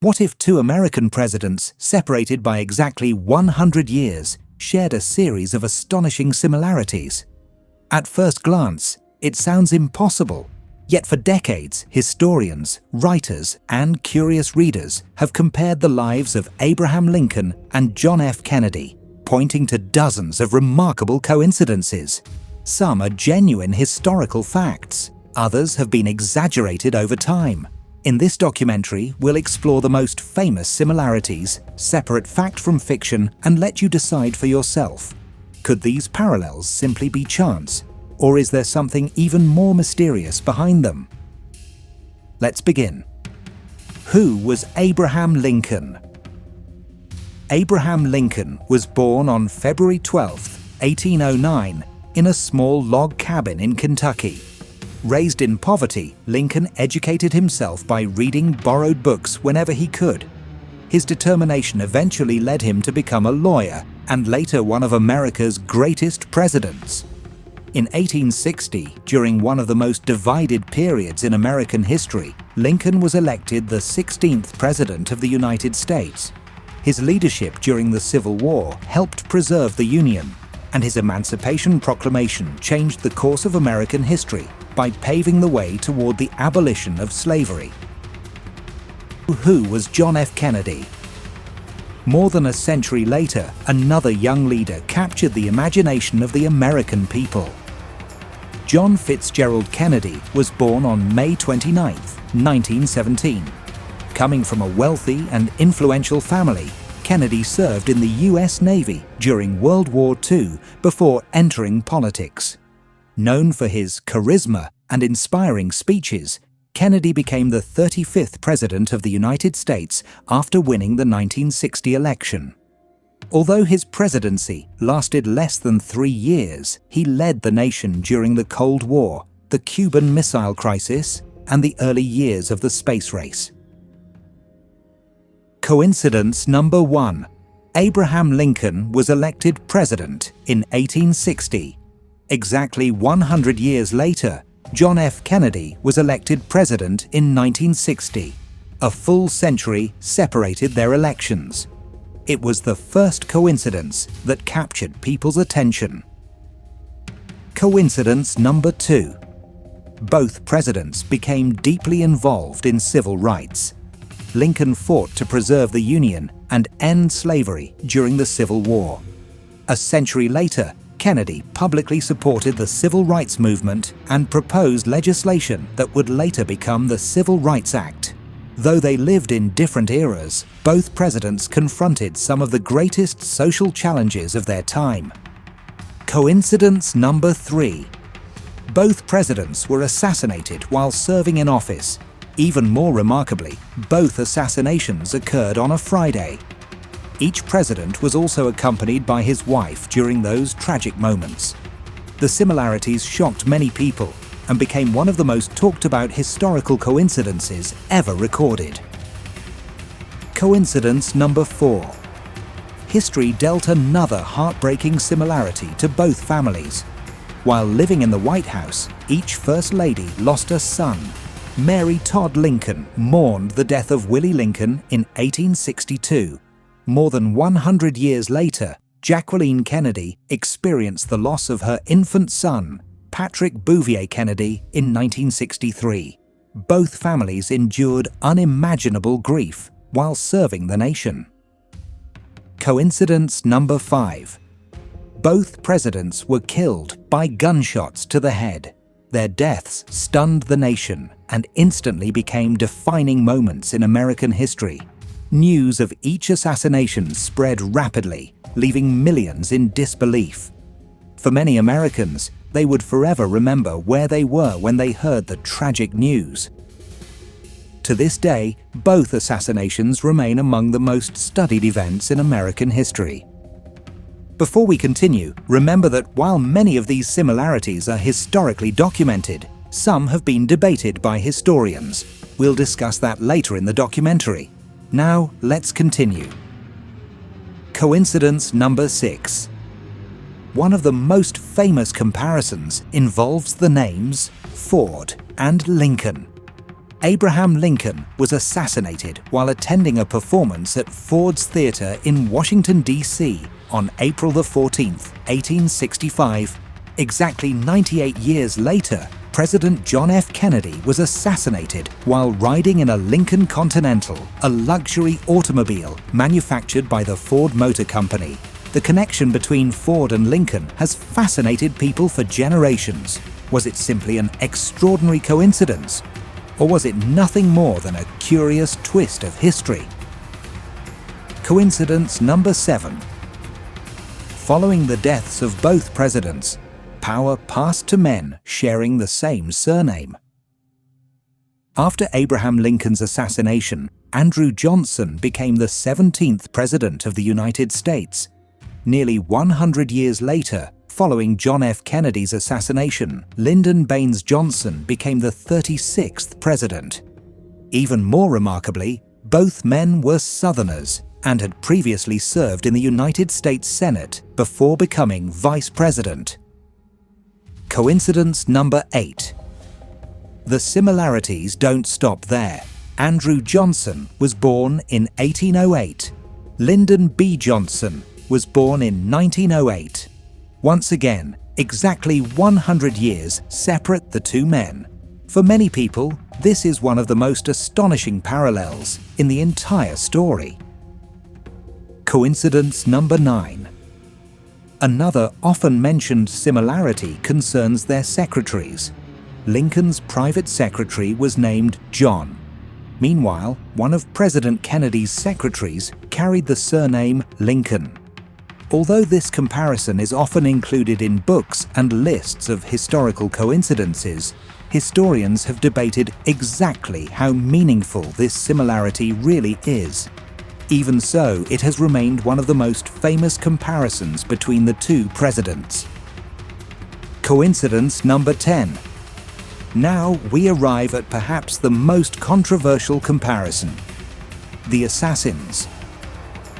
What if two American presidents, separated by exactly 100 years, shared a series of astonishing similarities? At first glance, it sounds impossible. Yet for decades, historians, writers, and curious readers have compared the lives of Abraham Lincoln and John F. Kennedy, pointing to dozens of remarkable coincidences. Some are genuine historical facts, others have been exaggerated over time. In this documentary, we'll explore the most famous similarities, separate fact from fiction, and let you decide for yourself. Could these parallels simply be chance? Or is there something even more mysterious behind them? Let's begin. Who was Abraham Lincoln? Abraham Lincoln was born on February 12, 1809, in a small log cabin in Kentucky. Raised in poverty, Lincoln educated himself by reading borrowed books whenever he could. His determination eventually led him to become a lawyer and later one of America's greatest presidents. In 1860, during one of the most divided periods in American history, Lincoln was elected the 16th President of the United States. His leadership during the Civil War helped preserve the Union, and his Emancipation Proclamation changed the course of American history by paving the way toward the abolition of slavery. Who was John F. Kennedy? More than a century later, another young leader captured the imagination of the American people. John Fitzgerald Kennedy was born on May 29, 1917. Coming from a wealthy and influential family, Kennedy served in the US Navy during World War II before entering politics. Known for his charisma and inspiring speeches, Kennedy became the 35th President of the United States after winning the 1960 election. Although his presidency lasted less than 3 years, he led the nation during the Cold War, the Cuban Missile Crisis, and the early years of the space race. Coincidence number 1. Abraham Lincoln was elected president in 1860. Exactly 100 years later, John F. Kennedy was elected president in 1960. A full century separated their elections. It was the first coincidence that captured people's attention. Coincidence number 2. Both presidents became deeply involved in civil rights. Lincoln fought to preserve the Union and end slavery during the Civil War. A century later, Kennedy publicly supported the civil rights movement and proposed legislation that would later become the Civil Rights Act. Though they lived in different eras, both presidents confronted some of the greatest social challenges of their time. Coincidence number 3. Both presidents were assassinated while serving in office. Even more remarkably, both assassinations occurred on a Friday. Each president was also accompanied by his wife during those tragic moments. The similarities shocked many people and became one of the most talked about historical coincidences ever recorded. Coincidence number 4. History dealt another heartbreaking similarity to both families. While living in the White House, each First Lady lost a son. Mary Todd Lincoln mourned the death of Willie Lincoln in 1862. More than 100 years later, Jacqueline Kennedy experienced the loss of her infant son, Patrick Bouvier Kennedy, in 1963. Both families endured unimaginable grief while serving the nation. Coincidence number 5. Both presidents were killed by gunshots to the head. Their deaths stunned the nation and instantly became defining moments in American history. News of each assassination spread rapidly, leaving millions in disbelief. For many Americans, they would forever remember where they were when they heard the tragic news. To this day, both assassinations remain among the most studied events in American history. Before we continue, remember that while many of these similarities are historically documented, some have been debated by historians. We'll discuss that later in the documentary. Now, let's continue. Coincidence number 6. One of the most famous comparisons involves the names Ford and Lincoln. Abraham Lincoln was assassinated while attending a performance at Ford's Theatre in Washington, D.C. on April 14, 1865. Exactly 98 years later, President John F. Kennedy was assassinated while riding in a Lincoln Continental, a luxury automobile manufactured by the Ford Motor Company. The connection between Ford and Lincoln has fascinated people for generations. Was it simply an extraordinary coincidence? Or was it nothing more than a curious twist of history? Coincidence number 7. Following the deaths of both presidents, power passed to men sharing the same surname. After Abraham Lincoln's assassination, Andrew Johnson became the 17th President of the United States. Nearly 100 years later, following John F. Kennedy's assassination, Lyndon Baines Johnson became the 36th President. Even more remarkably, both men were Southerners and had previously served in the United States Senate before becoming Vice President. Coincidence number 8. The similarities don't stop there. Andrew Johnson was born in 1808. Lyndon B. Johnson was born in 1908. Once again, exactly 100 years separate the two men. For many people, this is one of the most astonishing parallels in the entire story. Coincidence number 9. Another often mentioned similarity concerns their secretaries. Lincoln's private secretary was named John. Meanwhile, one of President Kennedy's secretaries carried the surname Lincoln. Although this comparison is often included in books and lists of historical coincidences, historians have debated exactly how meaningful this similarity really is. Even so, it has remained one of the most famous comparisons between the two presidents. Coincidence number 10. Now we arrive at perhaps the most controversial comparison: the assassins.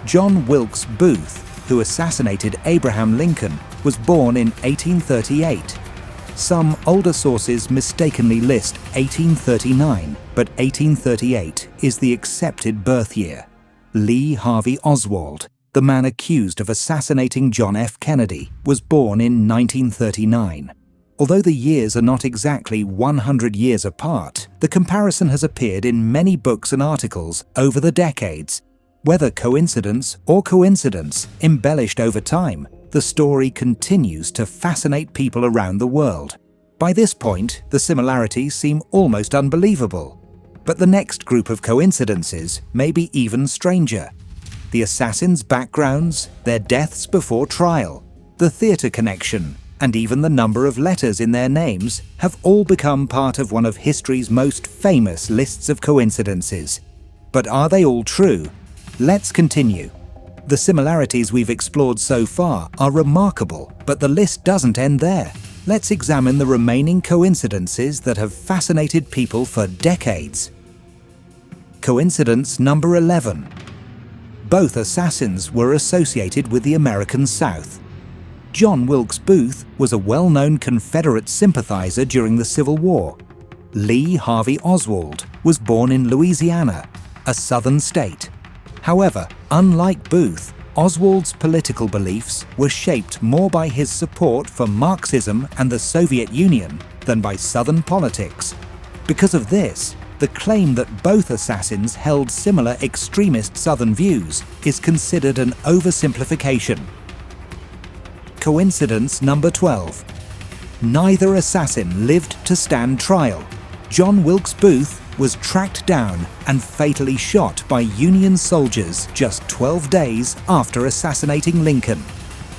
John Wilkes Booth, who assassinated Abraham Lincoln, was born in 1838. Some older sources mistakenly list 1839, but 1838 is the accepted birth year. Lee Harvey Oswald, the man accused of assassinating John F. Kennedy, was born in 1939. Although the years are not exactly 100 years apart, the comparison has appeared in many books and articles over the decades. Whether coincidence or coincidence embellished over time, the story continues to fascinate people around the world. By this point, the similarities seem almost unbelievable. But the next group of coincidences may be even stranger. The assassins' backgrounds, their deaths before trial, the theatre connection, and even the number of letters in their names have all become part of one of history's most famous lists of coincidences. But are they all true? Let's continue. The similarities we've explored so far are remarkable, but the list doesn't end there. Let's examine the remaining coincidences that have fascinated people for decades. Coincidence number 11. Both assassins were associated with the American South. John Wilkes Booth was a well-known Confederate sympathizer during the Civil War. Lee Harvey Oswald was born in Louisiana, a southern state. However, unlike Booth, Oswald's political beliefs were shaped more by his support for Marxism and the Soviet Union than by Southern politics. Because of this, the claim that both assassins held similar extremist Southern views is considered an oversimplification. Coincidence number 12. Neither assassin lived to stand trial. John Wilkes Booth was tracked down and fatally shot by Union soldiers just 12 days after assassinating Lincoln.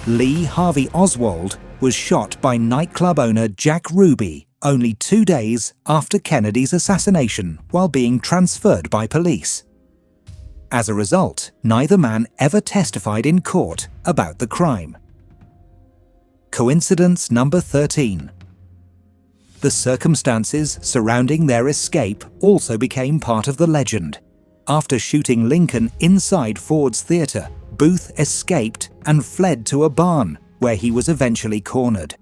Lee Harvey Oswald was shot by nightclub owner Jack Ruby only 2 days after Kennedy's assassination while being transferred by police. As a result, neither man ever testified in court about the crime. Coincidence number 13. The circumstances surrounding their escape also became part of the legend. After shooting Lincoln inside Ford's Theatre, Booth escaped and fled to a barn, where he was eventually cornered.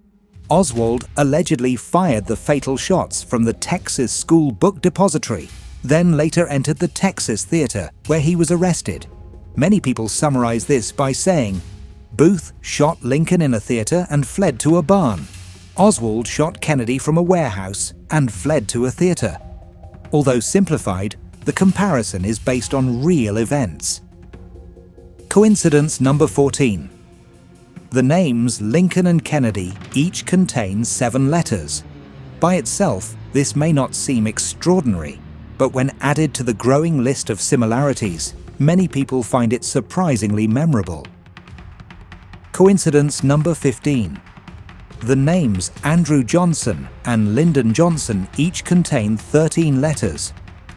Oswald allegedly fired the fatal shots from the Texas School Book Depository, then later entered the Texas Theater, where he was arrested. Many people summarize this by saying, Booth shot Lincoln in a theater and fled to a barn. Oswald shot Kennedy from a warehouse and fled to a theater. Although simplified, the comparison is based on real events. Coincidence number 14. The names Lincoln and Kennedy each contain 7 letters. By itself, this may not seem extraordinary, but when added to the growing list of similarities, many people find it surprisingly memorable. Coincidence number 15. The names Andrew Johnson and Lyndon Johnson each contain 13 letters.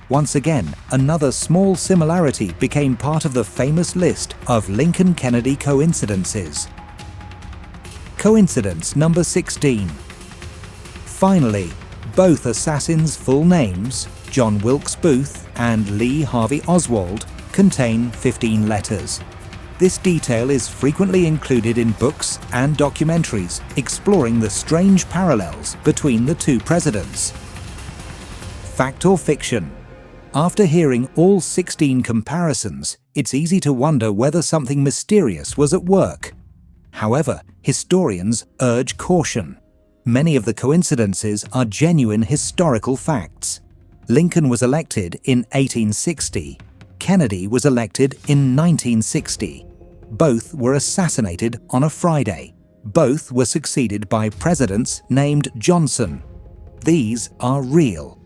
Once again, another small similarity became part of the famous list of Lincoln-Kennedy coincidences. Coincidence number 16. Finally, both assassins' full names, John Wilkes Booth and Lee Harvey Oswald, contain 15 letters. This detail is frequently included in books and documentaries exploring the strange parallels between the two presidents. Fact or fiction? After hearing all 16 comparisons, it's easy to wonder whether something mysterious was at work. However, historians urge caution. Many of the coincidences are genuine historical facts. Lincoln was elected in 1860. Kennedy was elected in 1960. Both were assassinated on a Friday. Both were succeeded by presidents named Johnson. These are real.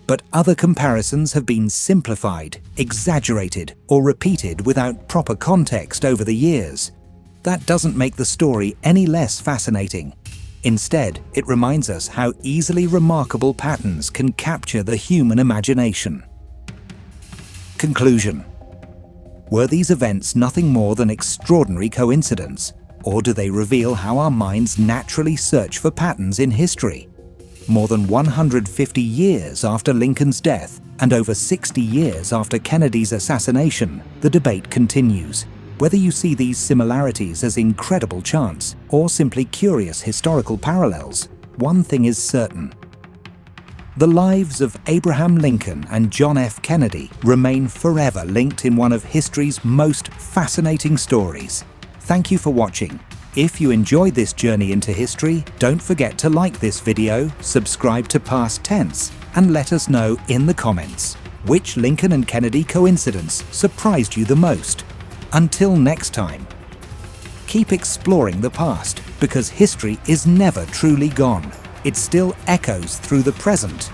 But other comparisons have been simplified, exaggerated, or repeated without proper context over the years. That doesn't make the story any less fascinating. Instead, it reminds us how easily remarkable patterns can capture the human imagination. Conclusion. Were these events nothing more than extraordinary coincidence, or do they reveal how our minds naturally search for patterns in history? More than 150 years after Lincoln's death and over 60 years after Kennedy's assassination, the debate continues. Whether you see these similarities as incredible chance or simply curious historical parallels, one thing is certain. The lives of Abraham Lincoln and John F. Kennedy remain forever linked in one of history's most fascinating stories. Thank you for watching. If you enjoyed this journey into history, don't forget to like this video, subscribe to Past Tense, and let us know in the comments which Lincoln and Kennedy coincidence surprised you the most. Until next time, keep exploring the past because history is never truly gone. It still echoes through the present